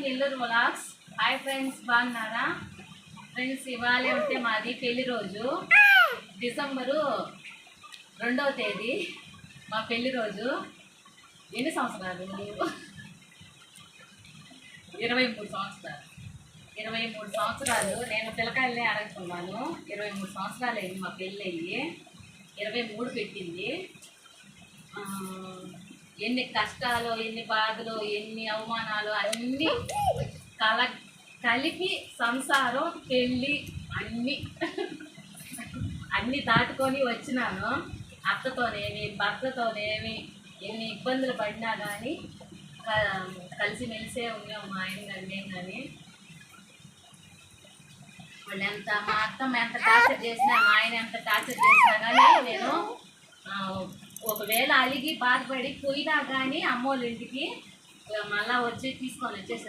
Nellore vlogs. Hi friends, బాగున్నారా friends? ఇవాళే ఉంటే మాది పెళ్లి రోజు, డిసెంబరు 2వ తేదీ మా పెళ్లి రోజు. ఎన్ని సంవత్సరాలు? 23 సంవత్సరాలు. 23 సంవత్సరాలు. నేను పిల్లకాయలనే అడుగుతున్నాను. 23 సంవత్సరాలు అయింది మా పెళ్ళి అయ్యి. 23 పెట్టింది. ఎన్ని కష్టాలు, ఎన్ని బాధలు, ఎన్ని అవమానాలు అన్నీ కలిపి సంసారం, పెళ్ళి అన్నీ దాటుకొని వచ్చినాను. అత్తతోనేమి భర్తతోనేమి ఎన్ని ఇబ్బందులు పడినా కానీ కలిసిమెలిసే ఉన్నాం. మా ఆయన కానీ నేను కానీ వాళ్ళు ఎంత, మా అత్తమ్మ ఎంత టార్చర్ చేసినా, మా ఆయన ఎంత టార్చర్ చేసినా కానీ నేను ఒకవేళ అలిగి బాధపడి పోయినా కానీ అమ్మోళ్ళ ఇంటికి మళ్ళీ వచ్చి తీసుకొని వచ్చేసారు.